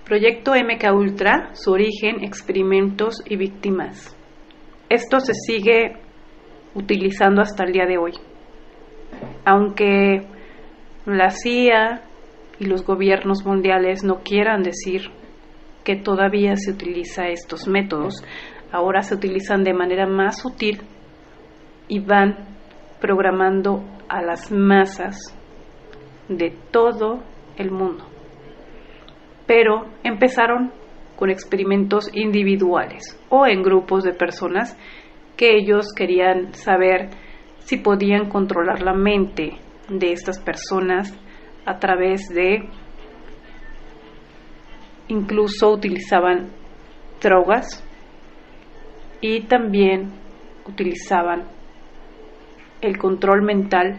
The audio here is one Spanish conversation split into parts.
Proyecto MKUltra, su origen, experimentos y víctimas. Esto se sigue utilizando hasta el día de hoy. Aunque la CIA y los gobiernos mundiales no quieran decir que todavía se utiliza estos métodos, ahora se utilizan de manera más sutil y van programando a las masas de todo el mundo. Pero empezaron con experimentos individuales o en grupos de personas que ellos querían saber si podían controlar la mente de estas personas a través de, incluso utilizaban drogas y también utilizaban el control mental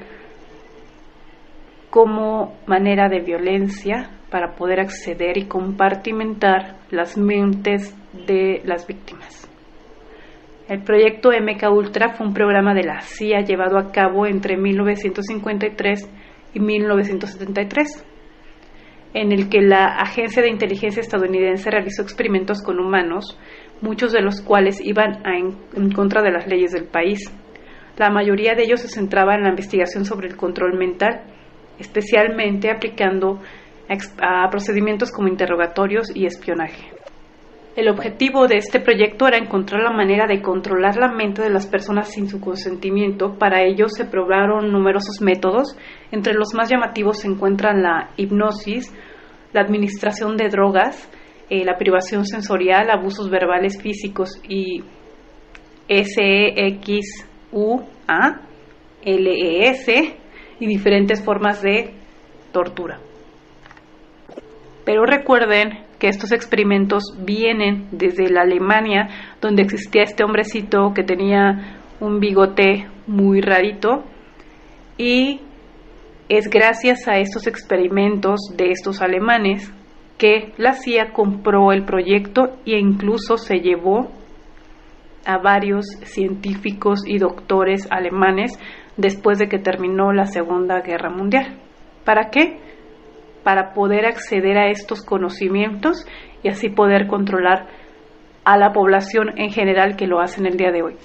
como manera de violencia para poder acceder y compartimentar las mentes de las víctimas. El proyecto MKUltra fue un programa de la CIA llevado a cabo entre 1953 y 1973, en el que la Agencia de Inteligencia estadounidense realizó experimentos con humanos, muchos de los cuales iban en contra de las leyes del país. La mayoría de ellos se centraba en la investigación sobre el control mental, especialmente aplicando a procedimientos como interrogatorios y espionaje. El objetivo de este proyecto era encontrar la manera de controlar la mente de las personas sin su consentimiento. Para ello se probaron numerosos métodos. Entre los más llamativos se encuentran la hipnosis, la administración de drogas, la privación sensorial, abusos verbales físicos y SEXUA, LES y diferentes formas de tortura. Pero recuerden que estos experimentos vienen desde la Alemania, donde existía este hombrecito que tenía un bigote muy rarito, y es gracias a estos experimentos de estos alemanes que la CIA compró el proyecto e incluso se llevó a varios científicos y doctores alemanes después de que terminó la Segunda Guerra Mundial. ¿Para qué? Para poder acceder a estos conocimientos y así poder controlar a la población en general que lo hacen el día de hoy.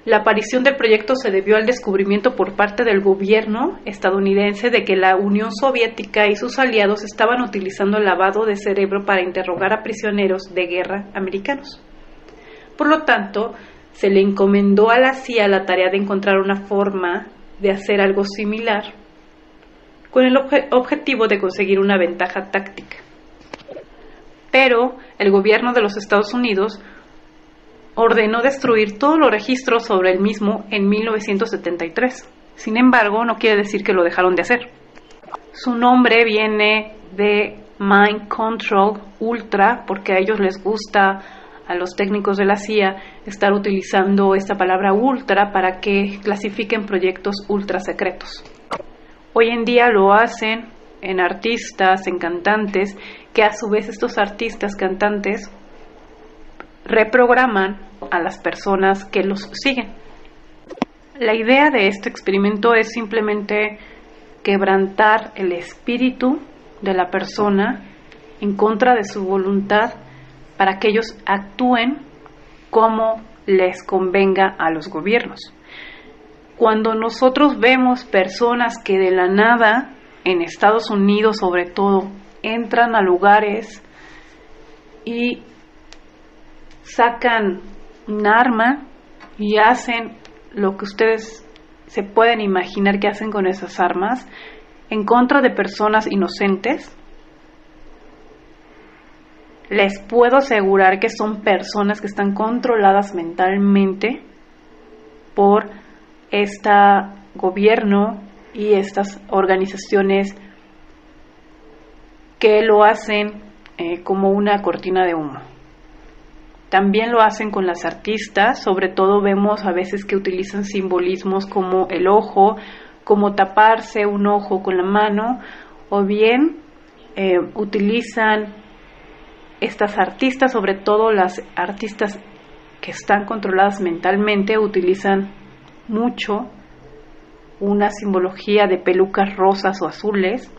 La aparición del proyecto se debió al descubrimiento por parte del gobierno estadounidense de que la Unión Soviética y sus aliados estaban utilizando el lavado de cerebro para interrogar a prisioneros de guerra americanos. Por lo tanto, se le encomendó a la CIA la tarea de encontrar una forma de hacer algo similar con el objetivo de conseguir una ventaja táctica. Pero el gobierno de los Estados Unidos ordenó destruir todos los registros sobre el mismo en 1973. Sin embargo, no quiere decir que lo dejaron de hacer. Su nombre viene de Mind Control Ultra, porque a ellos les gusta, a los técnicos de la CIA, estar utilizando esta palabra ultra para que clasifiquen proyectos ultra secretos. Hoy en día lo hacen en artistas, en cantantes, que a su vez estos artistas, cantantes, reprograman a las personas que los siguen. La idea de este experimento es simplemente quebrantar el espíritu de la persona en contra de su voluntad para que ellos actúen como les convenga a los gobiernos. Cuando nosotros vemos personas que de la nada, en Estados Unidos sobre todo, entran a lugares y sacan un arma y hacen lo que ustedes se pueden imaginar que hacen con esas armas en contra de personas inocentes, les puedo asegurar que son personas que están controladas mentalmente por este gobierno y estas organizaciones que lo hacen como una cortina de humo. También lo hacen con las artistas, sobre todo vemos a veces que utilizan simbolismos como el ojo, como taparse un ojo con la mano, o bien utilizan estas artistas, sobre todo las artistas que están controladas mentalmente, utilizan mucho una simbología de pelucas rosas o azules,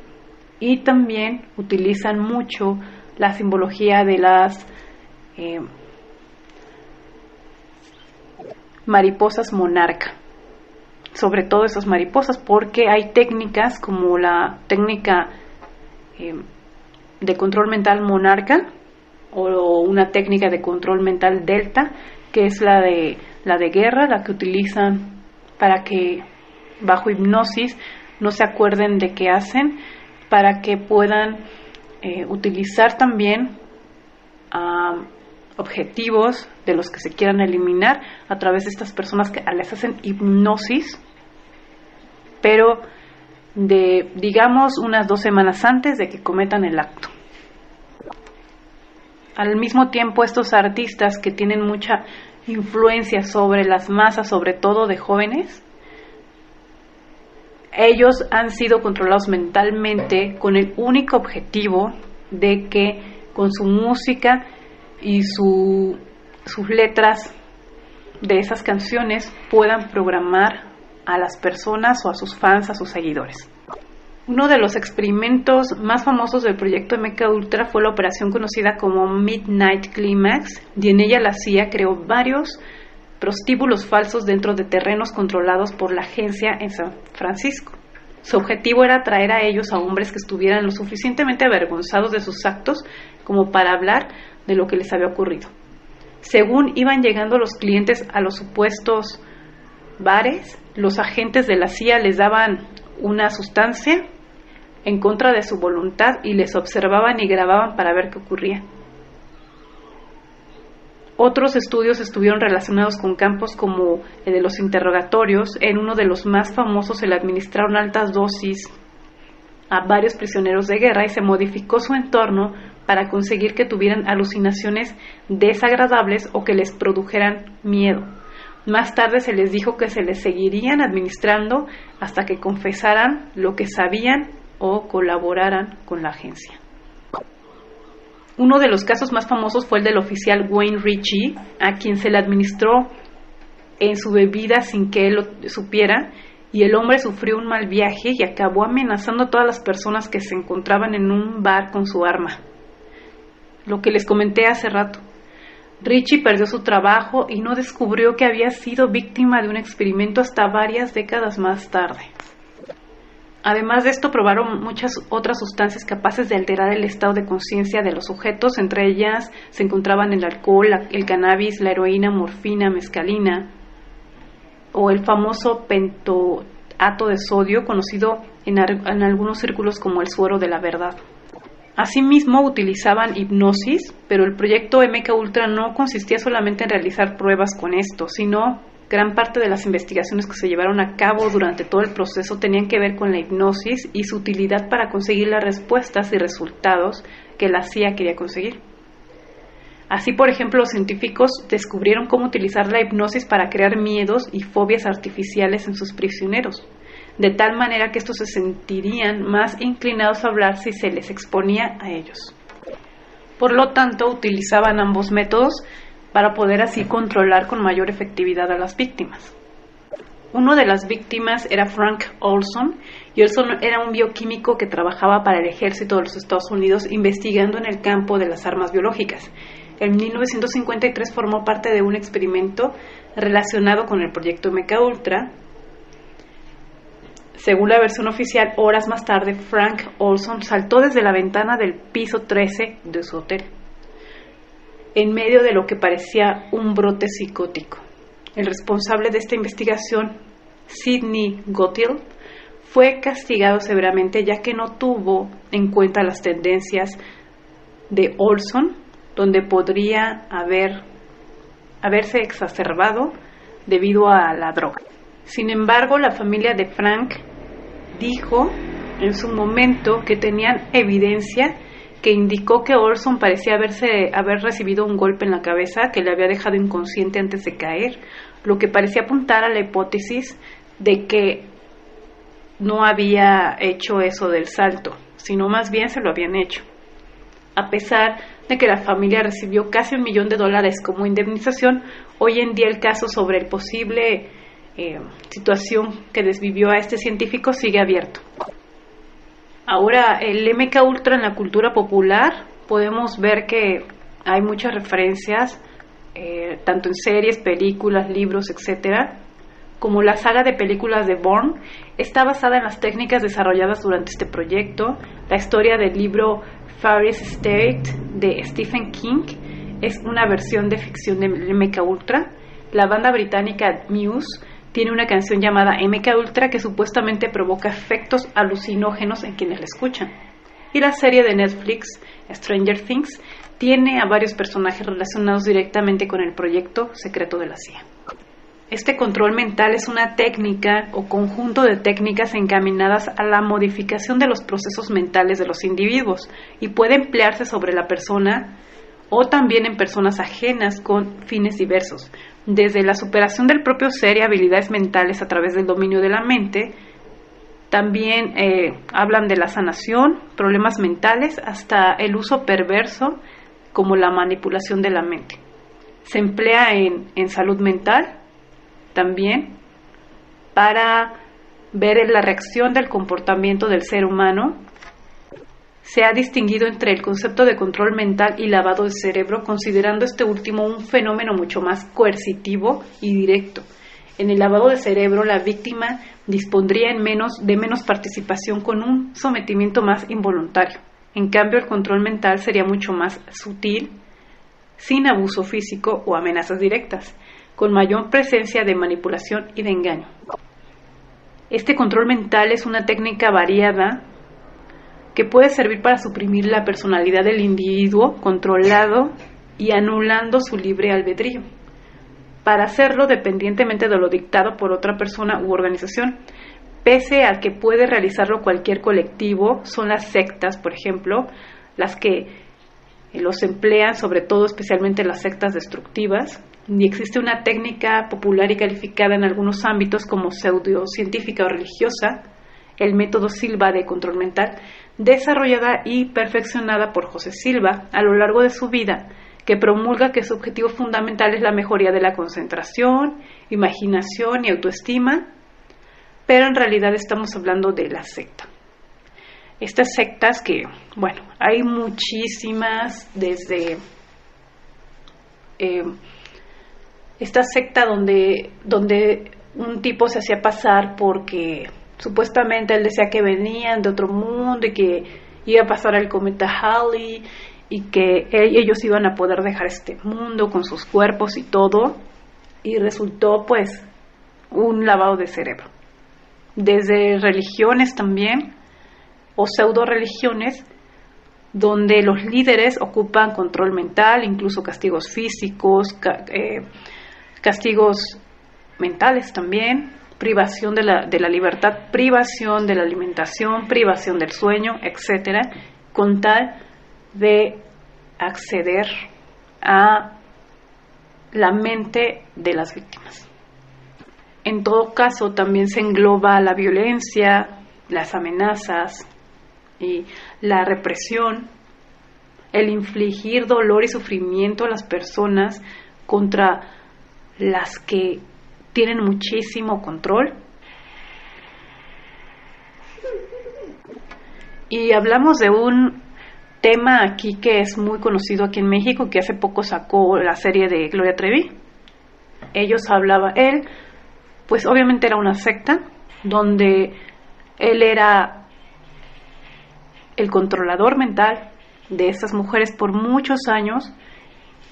y también utilizan mucho la simbología de las mariposas monarca, sobre todo esas mariposas, porque hay técnicas como la técnica de control mental monarca o una técnica de control mental delta, que es la de guerra, la que utilizan para que bajo hipnosis no se acuerden de qué hacen, para que puedan utilizar también objetivos de los que se quieran eliminar a través de estas personas que les hacen hipnosis, pero de, digamos, unas 2 semanas antes de que cometan el acto. Al mismo tiempo, estos artistas que tienen mucha influencia sobre las masas, sobre todo de jóvenes, ellos han sido controlados mentalmente con el único objetivo de que con su música y sus letras de esas canciones puedan programar a las personas o a sus fans, a sus seguidores. Uno de los experimentos más famosos del proyecto MKUltra fue la operación conocida como Midnight Climax, y en ella la CIA creó varios prostíbulos falsos dentro de terrenos controlados por la agencia en San Francisco. Su objetivo era atraer a ellos a hombres que estuvieran lo suficientemente avergonzados de sus actos como para hablar de lo que les había ocurrido. Según iban llegando los clientes a los supuestos bares, los agentes de la CIA les daban una sustancia en contra de su voluntad y les observaban y grababan para ver qué ocurría. Otros estudios estuvieron relacionados con campos como el de los interrogatorios. En uno de los más famosos se le administraron altas dosis a varios prisioneros de guerra y se modificó su entorno para conseguir que tuvieran alucinaciones desagradables o que les produjeran miedo. Más tarde se les dijo que se les seguirían administrando hasta que confesaran lo que sabían o colaboraran con la agencia. Uno de los casos más famosos fue el del oficial Wayne Ritchie, a quien se le administró en su bebida sin que él lo supiera, y el hombre sufrió un mal viaje y acabó amenazando a todas las personas que se encontraban en un bar con su arma. Lo que les comenté hace rato. Ritchie perdió su trabajo y no descubrió que había sido víctima de un experimento hasta varias décadas más tarde. Además de esto, probaron muchas otras sustancias capaces de alterar el estado de conciencia de los sujetos. Entre ellas se encontraban el alcohol, el cannabis, la heroína, morfina, mescalina o el famoso pentoato de sodio, conocido en algunos círculos como el suero de la verdad. Asimismo, utilizaban hipnosis, pero el proyecto MKUltra no consistía solamente en realizar pruebas con esto, sino gran parte de las investigaciones que se llevaron a cabo durante todo el proceso tenían que ver con la hipnosis y su utilidad para conseguir las respuestas y resultados que la CIA quería conseguir. Así, por ejemplo, los científicos descubrieron cómo utilizar la hipnosis para crear miedos y fobias artificiales en sus prisioneros, de tal manera que estos se sentirían más inclinados a hablar si se les exponía a ellos. Por lo tanto, utilizaban ambos métodos para poder así controlar con mayor efectividad a las víctimas. Uno de las víctimas era Frank Olson, y Olson era un bioquímico que trabajaba para el ejército de los Estados Unidos investigando en el campo de las armas biológicas. En 1953 formó parte de un experimento relacionado con el proyecto MKUltra. Según la versión oficial, horas más tarde, Frank Olson saltó desde la ventana del piso 13 de su hotel, en medio de lo que parecía un brote psicótico. El responsable de esta investigación, Sidney Gottlieb, fue castigado severamente ya que no tuvo en cuenta las tendencias de Olson, donde podría haberse exacerbado debido a la droga. Sin embargo, la familia de Frank dijo en su momento que tenían evidencia que indicó que Olson parecía haber recibido un golpe en la cabeza que le había dejado inconsciente antes de caer, lo que parecía apuntar a la hipótesis de que no había hecho eso del salto, sino más bien se lo habían hecho. A pesar de que la familia recibió casi $1 millón como indemnización, hoy en día el caso sobre el posible situación que desvivió a este científico sigue abierto. Ahora, el MKUltra en la cultura popular podemos ver que hay muchas referencias, tanto en series, películas, libros, etcétera, como la saga de películas de Bourne. Está basada en las técnicas desarrolladas durante este proyecto. La historia del libro Fairy's State de Stephen King es una versión de ficción de MKUltra. La banda británica Muse tiene una canción llamada MKUltra que supuestamente provoca efectos alucinógenos en quienes la escuchan. Y la serie de Netflix Stranger Things tiene a varios personajes relacionados directamente con el proyecto secreto de la CIA. Este control mental es una técnica o conjunto de técnicas encaminadas a la modificación de los procesos mentales de los individuos y puede emplearse sobre la persona o también en personas ajenas con fines diversos, desde la superación del propio ser y habilidades mentales a través del dominio de la mente. También hablan de la sanación, problemas mentales, hasta el uso perverso como la manipulación de la mente. Se emplea en salud mental también para ver la reacción del comportamiento del ser humano. Se ha distinguido entre el concepto de control mental y lavado de cerebro, considerando este último un fenómeno mucho más coercitivo y directo. En el lavado de cerebro, la víctima dispondría de menos participación con un sometimiento más involuntario. En cambio, el control mental sería mucho más sutil, sin abuso físico o amenazas directas, con mayor presencia de manipulación y de engaño. Este control mental es una técnica variada que puede servir para suprimir la personalidad del individuo controlado y anulando su libre albedrío, para hacerlo dependientemente de lo dictado por otra persona u organización. Pese a que puede realizarlo cualquier colectivo, son las sectas, por ejemplo, las que los emplean, sobre todo especialmente las sectas destructivas, y existe una técnica popular y calificada en algunos ámbitos como pseudocientífica o religiosa, el método Silva de control mental, desarrollada y perfeccionada por José Silva a lo largo de su vida, que promulga que su objetivo fundamental es la mejoría de la concentración, imaginación y autoestima, pero en realidad estamos hablando de la secta. Estas sectas que, bueno, hay muchísimas, desde esta secta donde un tipo se hacía pasar porque supuestamente él decía que venían de otro mundo y que iba a pasar el cometa Halley y que ellos iban a poder dejar este mundo con sus cuerpos y todo, y resultó pues un lavado de cerebro. Desde religiones también, o pseudo religiones, donde los líderes ocupan control mental, incluso castigos físicos, castigos mentales también, privación de la libertad, privación de la alimentación, privación del sueño, etcétera, con tal de acceder a la mente de las víctimas. En todo caso, también se engloba la violencia, las amenazas y la represión, el infligir dolor y sufrimiento a las personas contra las que tienen muchísimo control. Y hablamos de un tema aquí que es muy conocido aquí en México, que hace poco sacó la serie de Gloria Trevi. Él, pues obviamente era una secta, donde él era el controlador mental de esas mujeres por muchos años,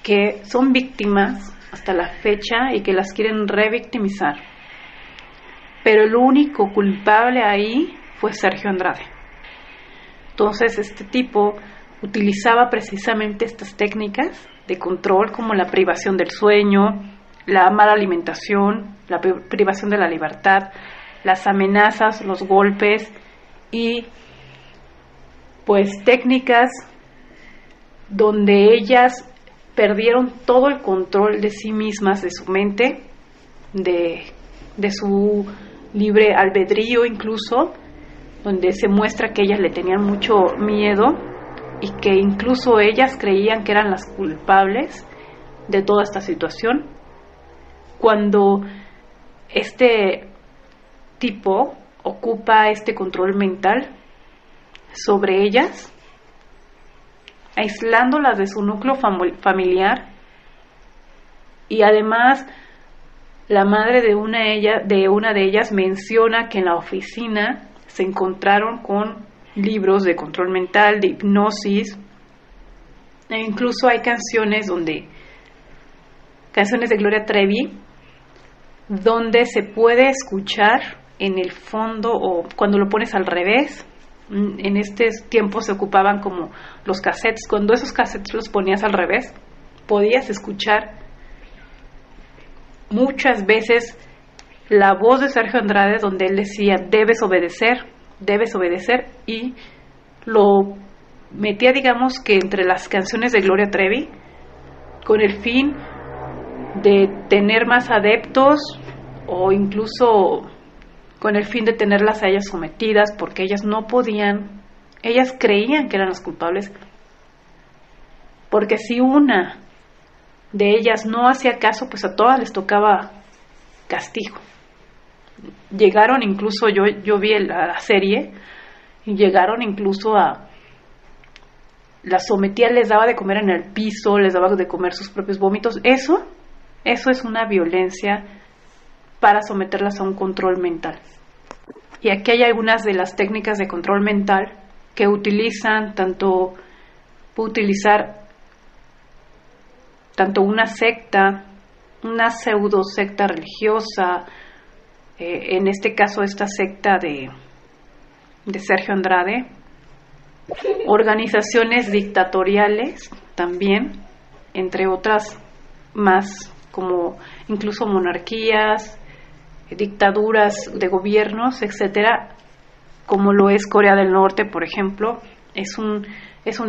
que son víctimas hasta la fecha y que las quieren revictimizar. Pero el único culpable ahí fue Sergio Andrade. Entonces este tipo utilizaba precisamente estas técnicas de control, como la privación del sueño, la mala alimentación, la privación de la libertad, las amenazas, los golpes y pues técnicas donde ellas perdieron todo el control de sí mismas, de su mente, de su libre albedrío incluso, donde se muestra que ellas le tenían mucho miedo y que incluso ellas creían que eran las culpables de toda esta situación. Cuando este tipo ocupa este control mental sobre ellas, aislándolas de su núcleo familiar, y además la madre de una de ellas menciona que en la oficina se encontraron con libros de control mental, de hipnosis, e incluso hay canciones de Gloria Trevi, donde se puede escuchar en el fondo, o cuando lo pones al revés. En estos tiempos se ocupaban como los cassettes. Cuando esos cassettes los ponías al revés, podías escuchar muchas veces la voz de Sergio Andrade, donde él decía: debes obedecer, y lo metía, digamos, que entre las canciones de Gloria Trevi, con el fin de tener más adeptos, o incluso con el fin de tenerlas a ellas sometidas, porque ellas no podían, ellas creían que eran las culpables, porque si una de ellas no hacía caso, pues a todas les tocaba castigo. Llegaron incluso, yo vi la serie, y llegaron incluso a, las sometían, les daba de comer en el piso, les daba de comer sus propios vómitos. Eso es una violencia para someterlas a un control mental. Y aquí hay algunas de las técnicas de control mental que utilizan puede utilizar tanto una secta, una pseudo secta religiosa, en este caso esta secta de Sergio Andrade, organizaciones dictatoriales también, entre otras más, como incluso monarquías, dictaduras de gobiernos, etcétera, como lo es Corea del Norte, por ejemplo. Es un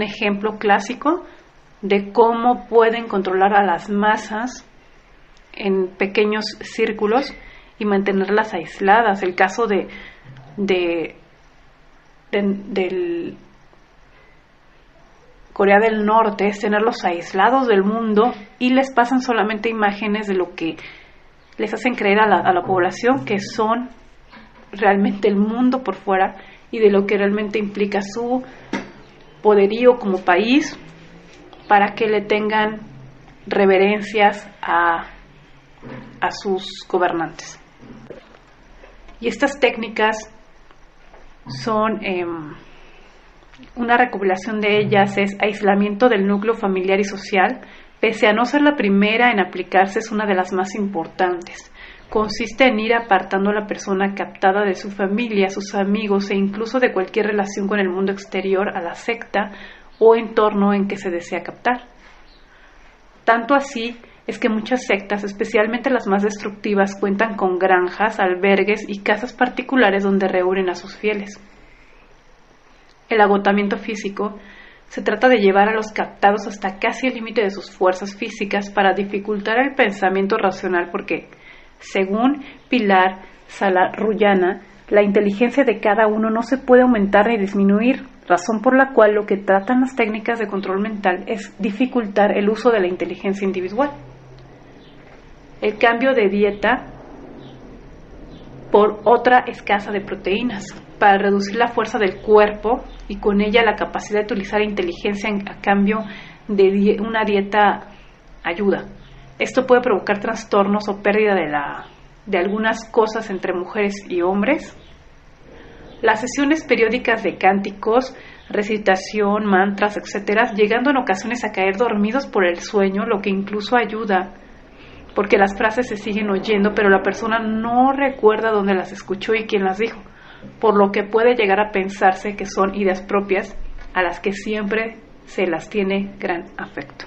ejemplo clásico de cómo pueden controlar a las masas en pequeños círculos y mantenerlas aisladas. El caso del Corea del Norte es tenerlos aislados del mundo, y les pasan solamente imágenes de lo que les hacen creer a la población que son realmente el mundo por fuera, y de lo que realmente implica su poderío como país, para que le tengan reverencias a sus gobernantes. Y estas técnicas son, una recopilación de ellas es aislamiento del núcleo familiar y social. Pese a no ser la primera en aplicarse, es una de las más importantes. Consiste en ir apartando a la persona captada de su familia, sus amigos, e incluso de cualquier relación con el mundo exterior a la secta o entorno en que se desea captar. Tanto así es que muchas sectas, especialmente las más destructivas, cuentan con granjas, albergues y casas particulares donde reúnen a sus fieles. El agotamiento físico se trata de llevar a los captados hasta casi el límite de sus fuerzas físicas para dificultar el pensamiento racional, porque, según Pilar Salarrullana, la inteligencia de cada uno no se puede aumentar ni disminuir, razón por la cual lo que tratan las técnicas de control mental es dificultar el uso de la inteligencia individual. El cambio de dieta por otra escasa de proteínas, para reducir la fuerza del cuerpo y con ella la capacidad de utilizar inteligencia a cambio de una dieta ayuda. Esto puede provocar trastornos o pérdida de algunas cosas entre mujeres y hombres. Las sesiones periódicas de cánticos, recitación, mantras, etcétera, llegando en ocasiones a caer dormidos por el sueño, lo que incluso ayuda, porque las frases se siguen oyendo, pero la persona no recuerda dónde las escuchó y quién las dijo, por lo que puede llegar a pensarse que son ideas propias a las que siempre se las tiene gran afecto.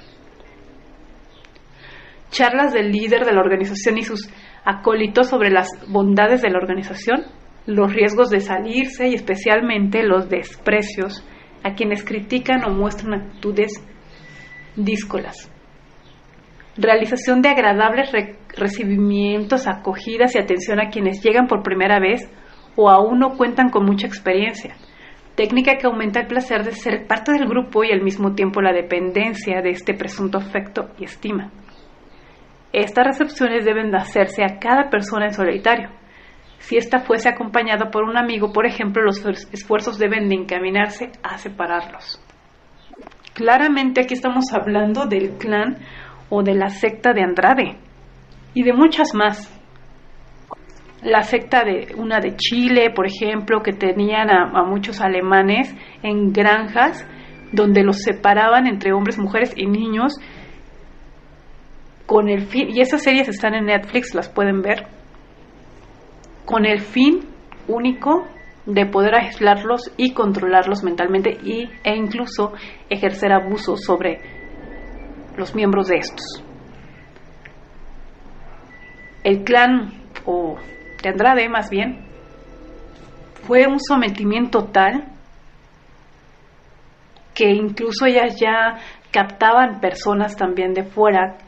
Charlas del líder de la organización y sus acólitos sobre las bondades de la organización, los riesgos de salirse y especialmente los desprecios a quienes critican o muestran actitudes díscolas. Realización de agradables recibimientos, acogidas y atención a quienes llegan por primera vez o aún no cuentan con mucha experiencia. Técnica que aumenta el placer de ser parte del grupo y al mismo tiempo la dependencia de este presunto afecto y estima. Estas recepciones deben de hacerse a cada persona en solitario. Si ésta fuese acompañada por un amigo, por ejemplo, los esfuerzos deben de encaminarse a separarlos. Claramente aquí estamos hablando del clan o de la secta de Andrade y de muchas más. La secta de una de Chile, por ejemplo, que tenían a muchos alemanes en granjas donde los separaban entre hombres, mujeres y niños con el fin, y esas series están en Netflix, las pueden ver, con el fin único de poder aislarlos y controlarlos mentalmente e incluso ejercer abusos sobre los miembros de estos. El clan o de Andrade, más bien, fue un sometimiento tal que incluso ellas ya captaban personas también de fuera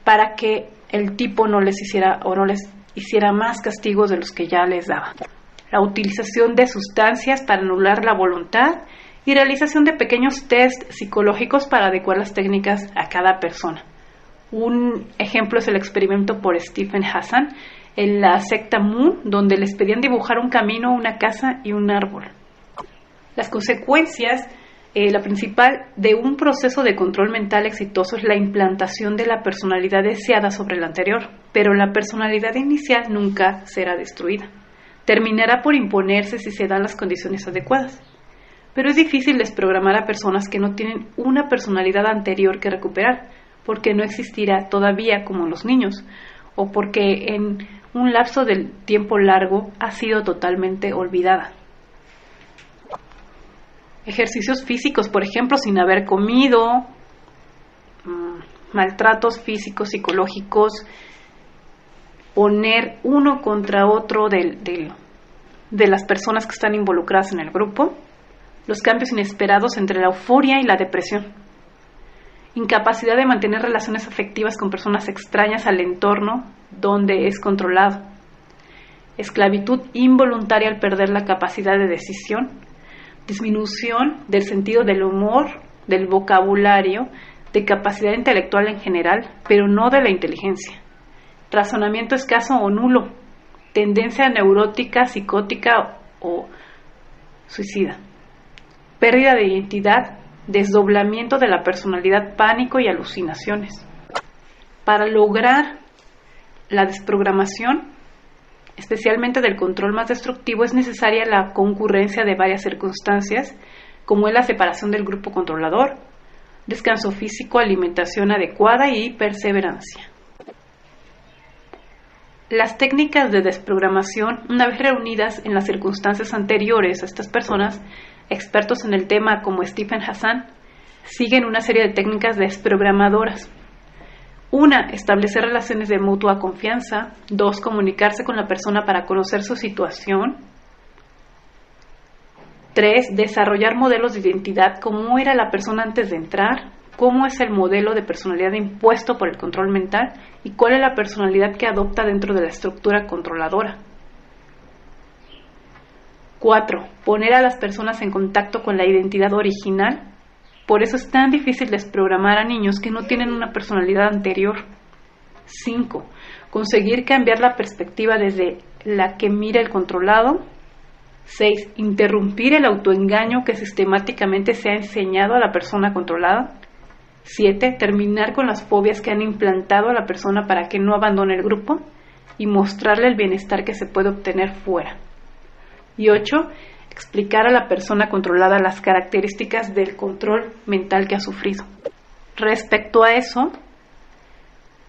para que el tipo no les hiciera o no les hiciera más castigos de los que ya les daba. La utilización de sustancias para anular la voluntad y realización de pequeños test psicológicos para adecuar las técnicas a cada persona. Un ejemplo es el experimento por Stephen Hassan en la secta Moon, donde les pedían dibujar un camino, una casa y un árbol. Las consecuencias, la principal de un proceso de control mental exitoso es la implantación de la personalidad deseada sobre la anterior, pero la personalidad inicial nunca será destruida. Terminará por imponerse si se dan las condiciones adecuadas. Pero es difícil desprogramar a personas que no tienen una personalidad anterior que recuperar, porque no existirá todavía como los niños, o porque en un lapso del tiempo largo ha sido totalmente olvidada. Ejercicios físicos, por ejemplo, sin haber comido, maltratos físicos, psicológicos, poner uno contra otro de las personas que están involucradas en el grupo, los cambios inesperados entre la euforia y la depresión, incapacidad de mantener relaciones afectivas con personas extrañas al entorno donde es controlado, esclavitud involuntaria al perder la capacidad de decisión, disminución del sentido del humor, del vocabulario, de capacidad intelectual en general, pero no de la inteligencia, razonamiento escaso o nulo, tendencia neurótica, psicótica o suicida, pérdida de identidad, desdoblamiento de la personalidad, pánico y alucinaciones. Para lograr la desprogramación, especialmente del control más destructivo, es necesaria la concurrencia de varias circunstancias, como es la separación del grupo controlador, descanso físico, alimentación adecuada y perseverancia. Las técnicas de desprogramación, una vez reunidas en las circunstancias anteriores a estas personas, expertos en el tema como Stephen Hassan, siguen una serie de técnicas desprogramadoras. 1. Establecer relaciones de mutua confianza. 2. Comunicarse con la persona para conocer su situación. 3. Desarrollar modelos de identidad. ¿Cómo era la persona antes de entrar? ¿Cómo es el modelo de personalidad impuesto por el control mental? ¿Y cuál es la personalidad que adopta dentro de la estructura controladora? 4. Poner a las personas en contacto con la identidad original. Por eso es tan difícil desprogramar a niños que no tienen una personalidad anterior. 5. Conseguir cambiar la perspectiva desde la que mira el controlado. 6. Interrumpir el autoengaño que sistemáticamente se ha enseñado a la persona controlada. 7. Terminar con las fobias que han implantado a la persona para que no abandone el grupo y mostrarle el bienestar que se puede obtener fuera. Y 8. Explicar a la persona controlada las características del control mental que ha sufrido. Respecto a eso,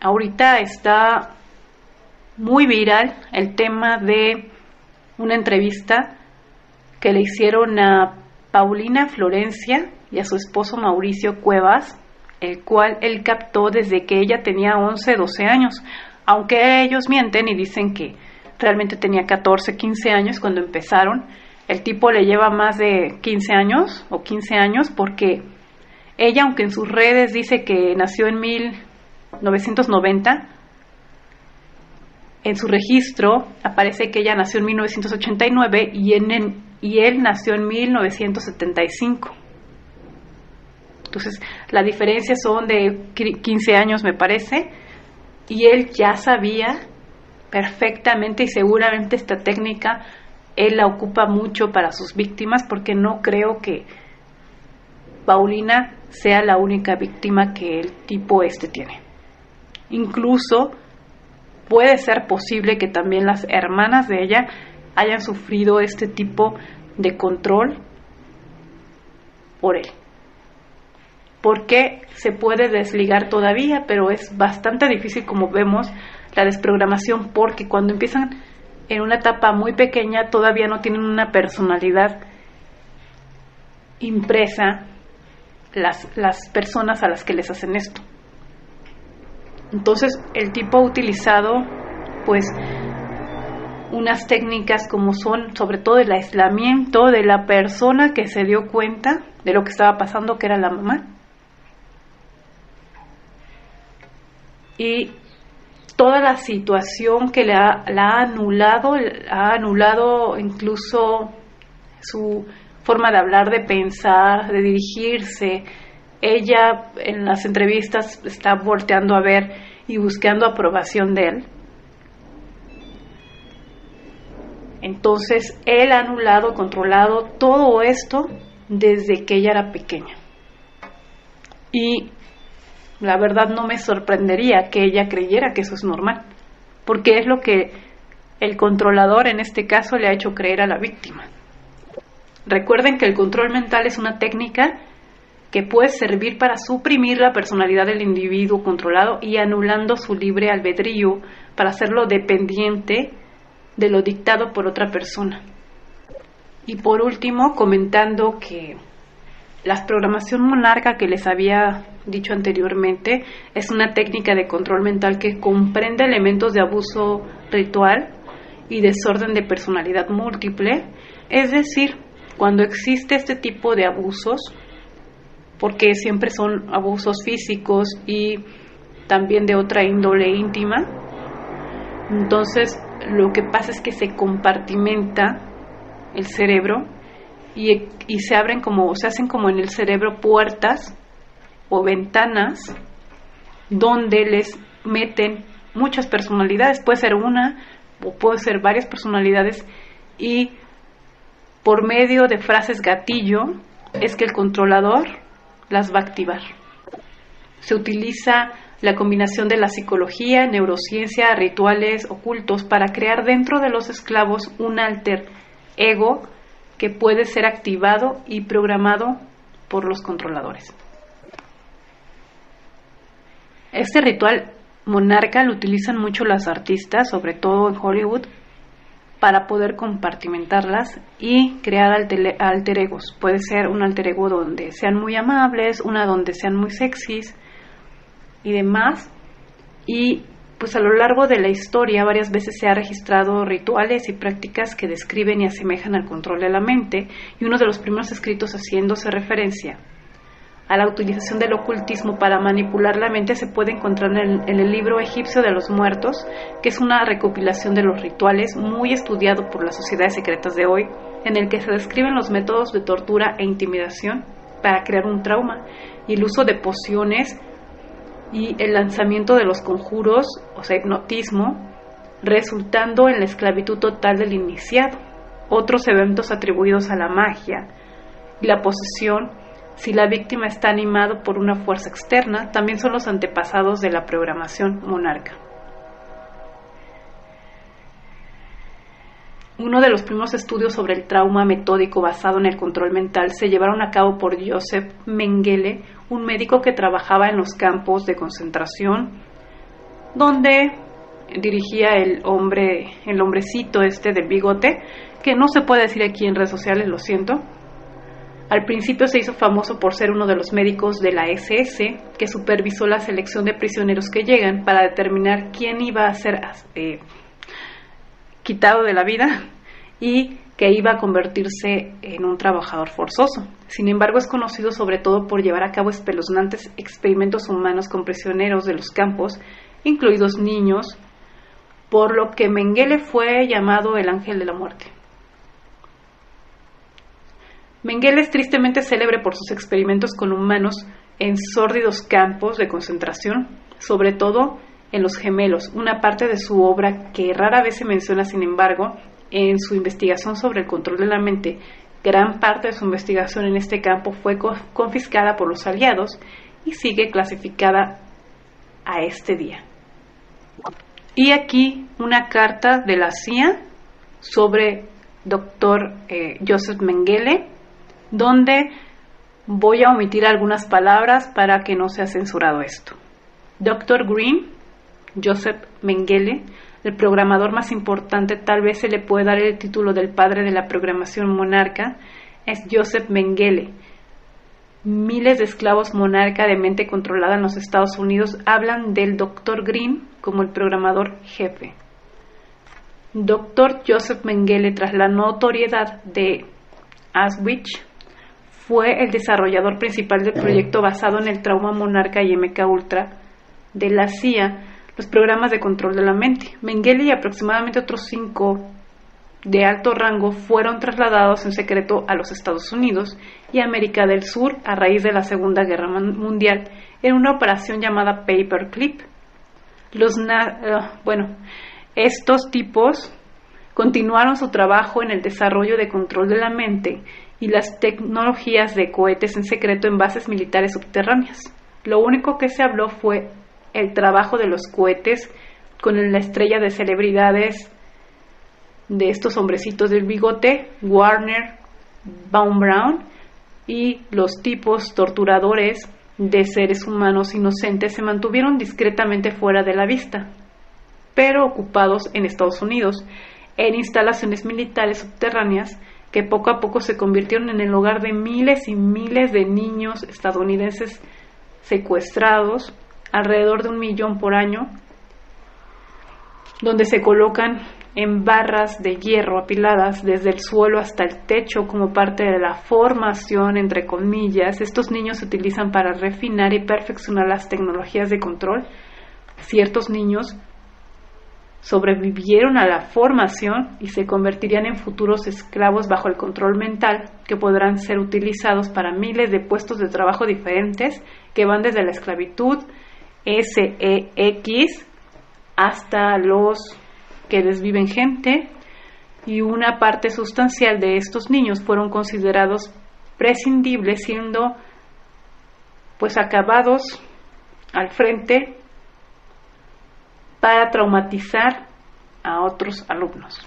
ahorita está muy viral el tema de una entrevista que le hicieron a Paulina Florencia y a su esposo Mauricio Cuevas, el cual él captó desde que ella tenía 11, 12 años, aunque ellos mienten y dicen que realmente tenía 14, 15 años cuando empezaron. El tipo le lleva más de 15 años o 15 años porque ella, aunque en sus redes dice que nació en 1990, en su registro aparece que ella nació en 1989 y él nació en 1975. Entonces, la diferencia son de 15 años, me parece, y él ya sabía perfectamente y seguramente esta técnica él la ocupa mucho para sus víctimas, porque no creo que Paulina sea la única víctima que el tipo tiene. Incluso puede ser posible que también las hermanas de ella hayan sufrido este tipo de control por él. Porque se puede desligar todavía, pero es bastante difícil, como vemos, la desprogramación, porque cuando empiezan en una etapa muy pequeña todavía no tienen una personalidad impresa las personas a las que les hacen esto. Entonces el tipo ha utilizado pues unas técnicas como son sobre todo el aislamiento de la persona que se dio cuenta de lo que estaba pasando, que era la mamá, y toda la situación que la ha anulado incluso su forma de hablar, de pensar, de dirigirse. Ella en las entrevistas está volteando a ver y buscando aprobación de él. Entonces él ha anulado, controlado todo esto desde que ella era pequeña. Y la verdad no me sorprendería que ella creyera que eso es normal, porque es lo que el controlador en este caso le ha hecho creer a la víctima. Recuerden que el control mental es una técnica que puede servir para suprimir la personalidad del individuo controlado y anulando su libre albedrío para hacerlo dependiente de lo dictado por otra persona. Y por último, comentando que la programación monarca que les había dicho anteriormente es una técnica de control mental que comprende elementos de abuso ritual y desorden de personalidad múltiple, es decir, cuando existe este tipo de abusos, porque siempre son abusos físicos y también de otra índole íntima, entonces lo que pasa es que se compartimenta el cerebro y se abren se hacen como en el cerebro puertas o ventanas donde les meten muchas personalidades, puede ser una o puede ser varias personalidades, y por medio de frases gatillo es que el controlador las va a activar. Se utiliza la combinación de la psicología, neurociencia, rituales ocultos para crear dentro de los esclavos un alter ego que puede ser activado y programado por los controladores. Este ritual monarca lo utilizan mucho las artistas, sobre todo en Hollywood, para poder compartimentarlas y crear alter egos. Puede ser un alter ego donde sean muy amables, una donde sean muy sexys y demás. Y pues a lo largo de la historia varias veces se ha registrado rituales y prácticas que describen y asemejan al control de la mente, y uno de los primeros escritos haciéndose referencia a la utilización del ocultismo para manipular la mente se puede encontrar en el libro egipcio de los muertos, que es una recopilación de los rituales muy estudiado por las sociedades secretas de hoy, en el que se describen los métodos de tortura e intimidación para crear un trauma, y el uso de pociones y el lanzamiento de los conjuros, o sea, hipnotismo, resultando en la esclavitud total del iniciado. Otros eventos atribuidos a la magia y la posesión, si la víctima está animado por una fuerza externa, también son los antepasados de la programación monarca. Uno de los primeros estudios sobre el trauma metódico basado en el control mental se llevaron a cabo por Joseph Mengele, un médico que trabajaba en los campos de concentración, donde dirigía el hombrecito del bigote, que no se puede decir aquí en redes sociales, lo siento. Al principio se hizo famoso por ser uno de los médicos de la SS que supervisó la selección de prisioneros que llegan para determinar quién iba a ser quitado de la vida y que iba a convertirse en un trabajador forzoso. Sin embargo, es conocido sobre todo por llevar a cabo espeluznantes experimentos humanos con prisioneros de los campos, incluidos niños, por lo que Mengele fue llamado el ángel de la muerte. Mengele es tristemente célebre por sus experimentos con humanos en sórdidos campos de concentración, sobre todo en los gemelos, una parte de su obra que rara vez se menciona, sin embargo, en su investigación sobre el control de la mente, Gran parte de su investigación en este campo fue confiscada por los aliados y sigue clasificada a este día. Y aquí una carta de la CIA sobre Dr. Joseph Mengele, donde voy a omitir algunas palabras para que no sea censurado esto. Dr. Green, Joseph Mengele, el programador más importante, tal vez se le puede dar el título del padre de la programación monarca, es Joseph Mengele. Miles de esclavos monarca de mente controlada en los Estados Unidos hablan del Dr. Green como el programador jefe. Dr. Joseph Mengele, tras la notoriedad de Auschwitz, fue el desarrollador principal del proyecto basado en el trauma monarca y MK-Ultra de la CIA, los programas de control de la mente. Mengele y aproximadamente otros 5 de alto rango fueron trasladados en secreto a los Estados Unidos y América del Sur a raíz de la Segunda Guerra Mundial en una operación llamada Paperclip. Estos tipos continuaron su trabajo en el desarrollo de control de la mente y las tecnologías de cohetes en secreto en bases militares subterráneas. Lo único que se habló fue el trabajo de los cohetes con la estrella de celebridades de estos hombrecitos del bigote, Warner Von Braun, y los tipos torturadores de seres humanos inocentes se mantuvieron discretamente fuera de la vista, pero ocupados en Estados Unidos, en instalaciones militares subterráneas que poco a poco se convirtieron en el hogar de miles y miles de niños estadounidenses secuestrados, alrededor de 1 millón por año, donde se colocan en barras de hierro apiladas desde el suelo hasta el techo como parte de la formación, entre comillas. Estos niños se utilizan para refinar y perfeccionar las tecnologías de control. Ciertos niños sobrevivieron a la formación y se convertirían en futuros esclavos bajo el control mental que podrán ser utilizados para miles de puestos de trabajo diferentes que van desde la esclavitud SEX hasta los que desviven gente, y una parte sustancial de estos niños fueron considerados prescindibles, siendo pues acabados al frente para traumatizar a otros alumnos.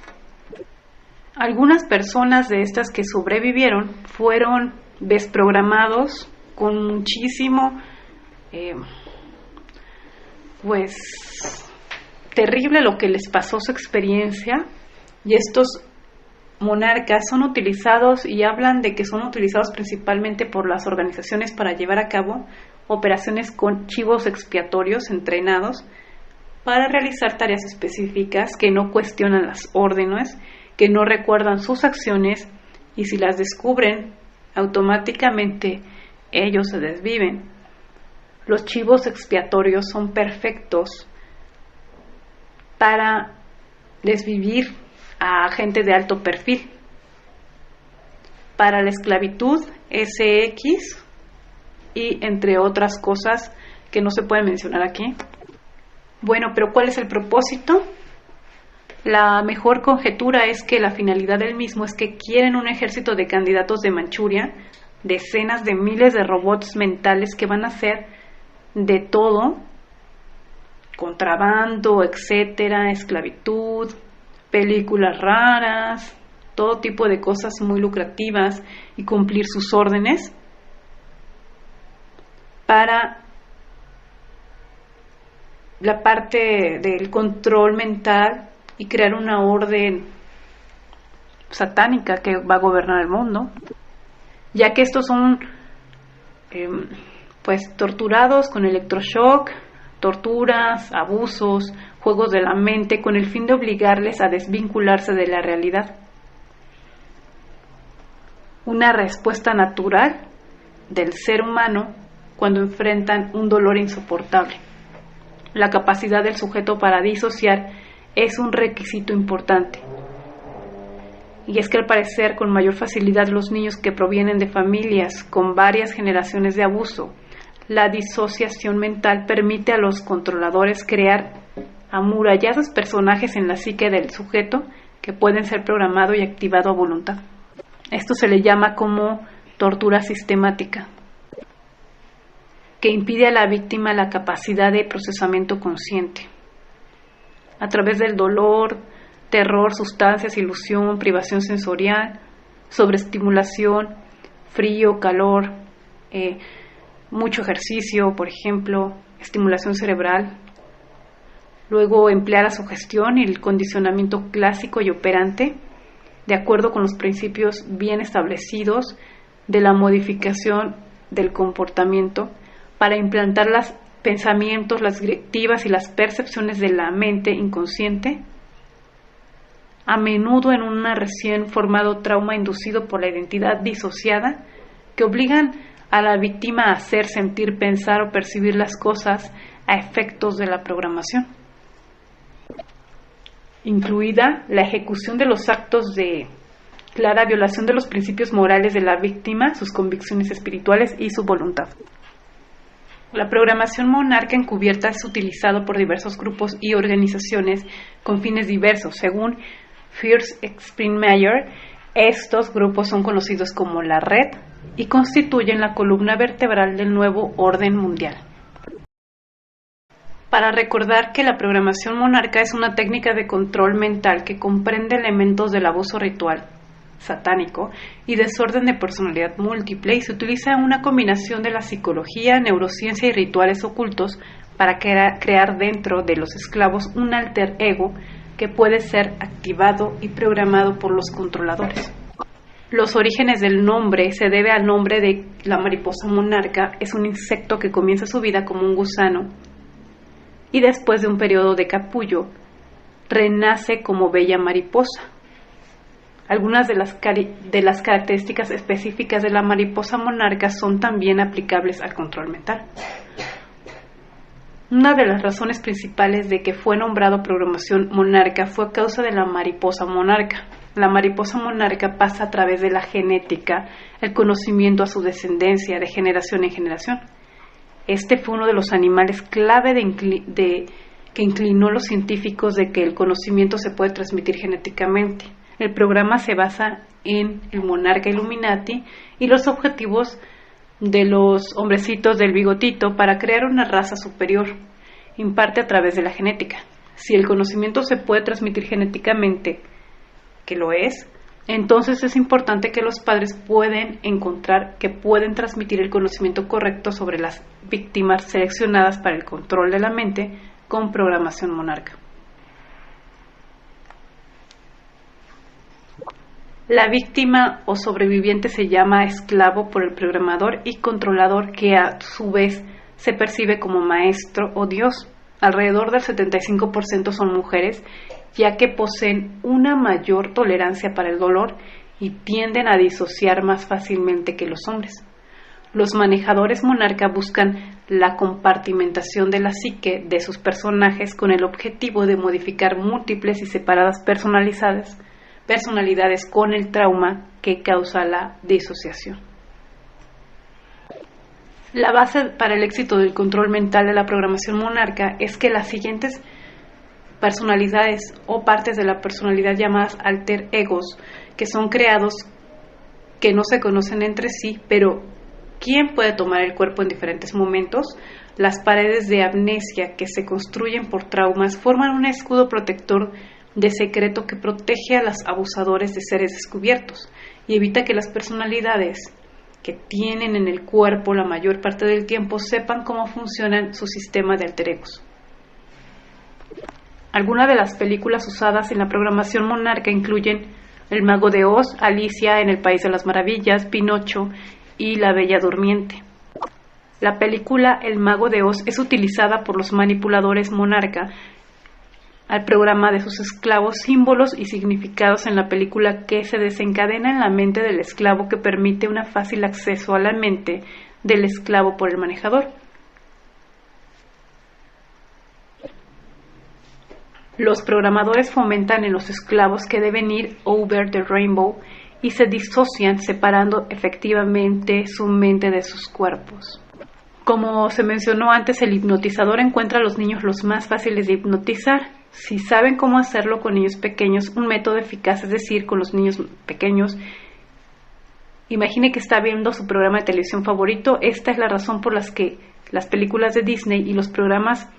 Algunas personas de estas que sobrevivieron fueron desprogramados con muchísimo terrible lo que les pasó, su experiencia, y estos monarcas son utilizados y hablan de que son utilizados principalmente por las organizaciones para llevar a cabo operaciones con chivos expiatorios entrenados para realizar tareas específicas que no cuestionan las órdenes, que no recuerdan sus acciones, y si las descubren, automáticamente ellos se desviven. Los chivos expiatorios son perfectos para desvivir a gente de alto perfil. Para la esclavitud, SX, y entre otras cosas que no se pueden mencionar aquí. Bueno, pero ¿cuál es el propósito? La mejor conjetura es que la finalidad del mismo es que quieren un ejército de candidatos de Manchuria, decenas de miles de robots mentales que van a hacer de todo, contrabando, etcétera, esclavitud, películas raras, todo tipo de cosas muy lucrativas, y cumplir sus órdenes para la parte del control mental y crear una orden satánica que va a gobernar el mundo, ya que estos son torturados con electroshock, torturas, abusos, juegos de la mente, con el fin de obligarles a desvincularse de la realidad. Una respuesta natural del ser humano cuando enfrentan un dolor insoportable. La capacidad del sujeto para disociar es un requisito importante. Y es que al parecer con mayor facilidad los niños que provienen de familias con varias generaciones de abuso, la disociación mental permite a los controladores crear amurallados personajes en la psique del sujeto que pueden ser programado y activado a voluntad. Esto se le llama como tortura sistemática, que impide a la víctima la capacidad de procesamiento consciente. A través del dolor, terror, sustancias, ilusión, privación sensorial, sobreestimulación, frío, calor, mucho ejercicio, por ejemplo, estimulación cerebral. Luego emplear la sugestión y el condicionamiento clásico y operante, de acuerdo con los principios bien establecidos de la modificación del comportamiento, para implantar los pensamientos, las directivas y las percepciones de la mente inconsciente, a menudo en un recién formado trauma inducido por la identidad disociada, que obligan a la víctima a hacer, sentir, pensar o percibir las cosas a efectos de la programación, incluida la ejecución de los actos de clara violación de los principios morales de la víctima, sus convicciones espirituales y su voluntad. La programación monarca encubierta es utilizado por diversos grupos y organizaciones con fines diversos. Según Fierce Exprimeyer, estos grupos son conocidos como la Red y constituyen la columna vertebral del nuevo orden mundial. Para recordar que la programación monarca es una técnica de control mental que comprende elementos del abuso ritual, satánico y desorden de personalidad múltiple, y se utiliza una combinación de la psicología, neurociencia y rituales ocultos para crear dentro de los esclavos un alter ego que puede ser activado y programado por los controladores. Los orígenes del nombre se debe al nombre de la mariposa monarca. Es un insecto que comienza su vida como un gusano y después de un periodo de capullo renace como bella mariposa. Algunas de las características específicas de la mariposa monarca son también aplicables al control mental. Una de las razones principales de que fue nombrado programación monarca fue a causa de la mariposa monarca. La mariposa monarca pasa a través de la genética el conocimiento a su descendencia de generación en generación. Este fue uno de los animales clave que inclinó a los científicos de que el conocimiento se puede transmitir genéticamente. El programa se basa en el monarca Illuminati y los objetivos de los hombrecitos del bigotito para crear una raza superior, imparte a través de la genética. Si el conocimiento se puede transmitir genéticamente, que lo es, entonces es importante que los padres pueden transmitir el conocimiento correcto sobre las víctimas seleccionadas para el control de la mente con programación monarca. La víctima o sobreviviente se llama esclavo por el programador y controlador, que a su vez se percibe como maestro o Dios. Alrededor del 75% son mujeres, ya que poseen una mayor tolerancia para el dolor y tienden a disociar más fácilmente que los hombres. Los manejadores monarca buscan la compartimentación de la psique de sus personajes con el objetivo de modificar múltiples y separadas personalidades con el trauma que causa la disociación. La base para el éxito del control mental de la programación monarca es que las siguientes personalidades o partes de la personalidad llamadas alter egos, que son creados, que no se conocen entre sí, pero ¿quién puede tomar el cuerpo en diferentes momentos? Las paredes de amnesia que se construyen por traumas forman un escudo protector de secreto que protege a los abusadores de seres descubiertos y evita que las personalidades que tienen en el cuerpo la mayor parte del tiempo sepan cómo funcionan su sistema de alter egos. Algunas de las películas usadas en la programación monarca incluyen El Mago de Oz, Alicia en el País de las Maravillas, Pinocho y La Bella Durmiente. La película El Mago de Oz es utilizada por los manipuladores monarca al programa de sus esclavos símbolos y significados en la película que se desencadena en la mente del esclavo, que permite un fácil acceso a la mente del esclavo por el manejador. Los programadores fomentan en los esclavos que deben ir over the rainbow y se disocian separando efectivamente su mente de sus cuerpos. Como se mencionó antes, el hipnotizador encuentra a los niños los más fáciles de hipnotizar. Si saben cómo hacerlo con niños pequeños, un método eficaz, es decir, con los niños pequeños, Imagine que está viendo su programa de televisión favorito. Esta es la razón por la que las películas de Disney y los programas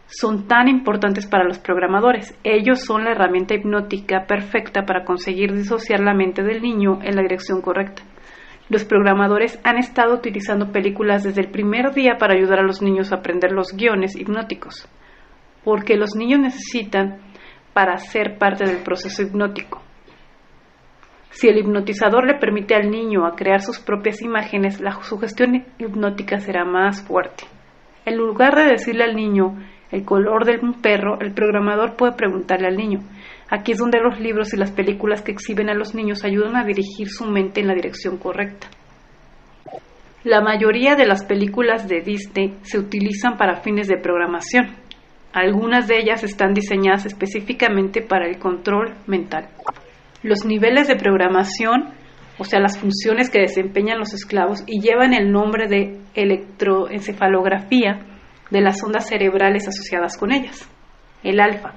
son tan importantes para los programadores. Ellos son la herramienta hipnótica perfecta para conseguir disociar la mente del niño en la dirección correcta. Los programadores han estado utilizando películas desde el primer día para ayudar a los niños a aprender los guiones hipnóticos, porque los niños necesitan para ser parte del proceso hipnótico. Si el hipnotizador le permite al niño a crear sus propias imágenes, la sugestión hipnótica será más fuerte. En lugar de decirle al niño el color de un perro, el programador puede preguntarle al niño. Aquí es donde los libros y las películas que exhiben a los niños ayudan a dirigir su mente en la dirección correcta. La mayoría de las películas de Disney se utilizan para fines de programación. Algunas de ellas están diseñadas específicamente para el control mental. Los niveles de programación, o sea, las funciones que desempeñan los esclavos y llevan el nombre de electroencefalografía de las ondas cerebrales asociadas con ellas. El alfa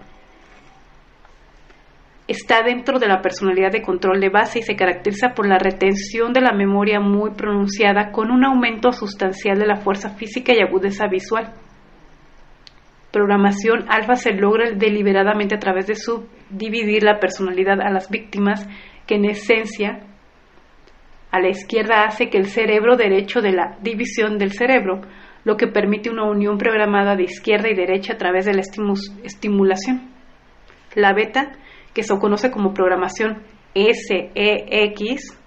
está dentro de la personalidad de control de base y se caracteriza por la retención de la memoria muy pronunciada con un aumento sustancial de la fuerza física y agudeza visual. Programación alfa se logra deliberadamente a través de subdividir la personalidad a las víctimas, que en esencia a la izquierda hace que el cerebro derecho de la división del cerebro, lo que permite una unión programada de izquierda y derecha a través de la estimulación. La beta, que se conoce como programación SEX,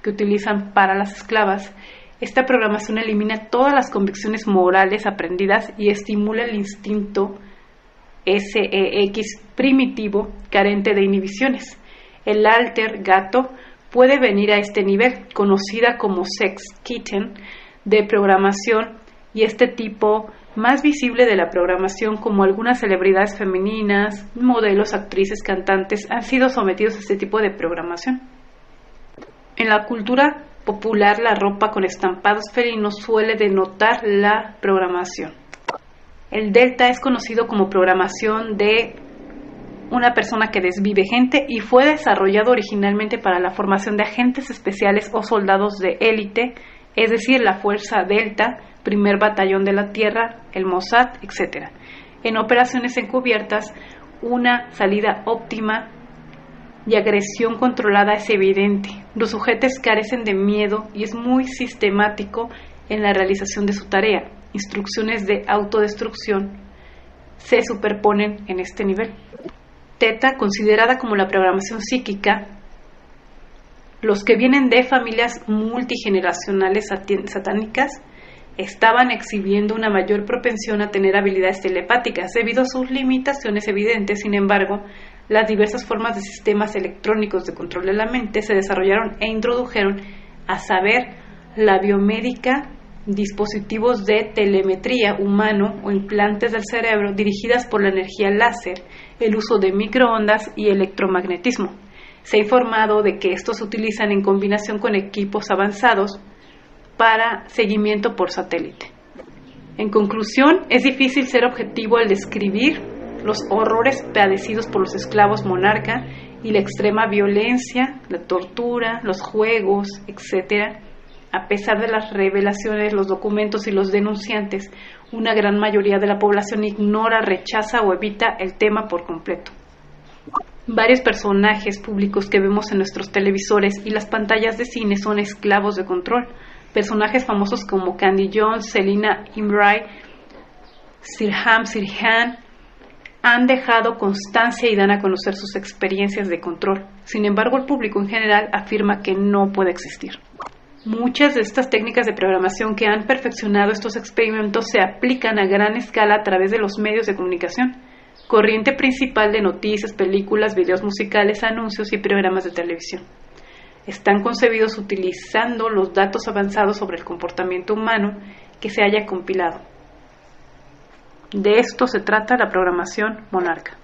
que utilizan para las esclavas, esta programación elimina todas las convicciones morales aprendidas y estimula el instinto SEX primitivo, carente de inhibiciones. El alter gato puede venir a este nivel, conocida como sex kitten, de programación, y este tipo más visible de la programación, como algunas celebridades femeninas, modelos, actrices, cantantes, han sido sometidos a este tipo de programación. En la cultura popular, la ropa con estampados felinos suele denotar la programación. El delta es conocido como programación de una persona que desvive gente y fue desarrollado originalmente para la formación de agentes especiales o soldados de élite, es decir, la Fuerza Delta, Primer Batallón de la Tierra, el Mossad, etc. En operaciones encubiertas, una salida óptima y agresión controlada es evidente. Los sujetos carecen de miedo y es muy sistemático en la realización de su tarea. Instrucciones de autodestrucción se superponen en este nivel. Teta, considerada como la programación psíquica, los que vienen de familias multigeneracionales satánicas estaban exhibiendo una mayor propensión a tener habilidades telepáticas debido a sus limitaciones evidentes. Sin embargo, las diversas formas de sistemas electrónicos de control de la mente se desarrollaron e introdujeron, a saber, la biomédica, dispositivos de telemetría humano o implantes del cerebro dirigidas por la energía láser, el uso de microondas y electromagnetismo. Se ha informado de que estos se utilizan en combinación con equipos avanzados para seguimiento por satélite. En conclusión, es difícil ser objetivo al describir los horrores padecidos por los esclavos monarca y la extrema violencia, la tortura, los juegos, etc. A pesar de las revelaciones, los documentos y los denunciantes, una gran mayoría de la población ignora, rechaza o evita el tema por completo. Varios personajes públicos que vemos en nuestros televisores y las pantallas de cine son esclavos de control. Personajes famosos como Candy Jones, Selina Imrai, Sirhan Sirhan han dejado constancia y dan a conocer sus experiencias de control. Sin embargo, el público en general afirma que no puede existir. Muchas de estas técnicas de programación que han perfeccionado estos experimentos se aplican a gran escala a través de los medios de comunicación, corriente principal de noticias, películas, videos musicales, anuncios y programas de televisión. Están concebidos utilizando los datos avanzados sobre el comportamiento humano que se haya compilado. De esto se trata la programación monarca.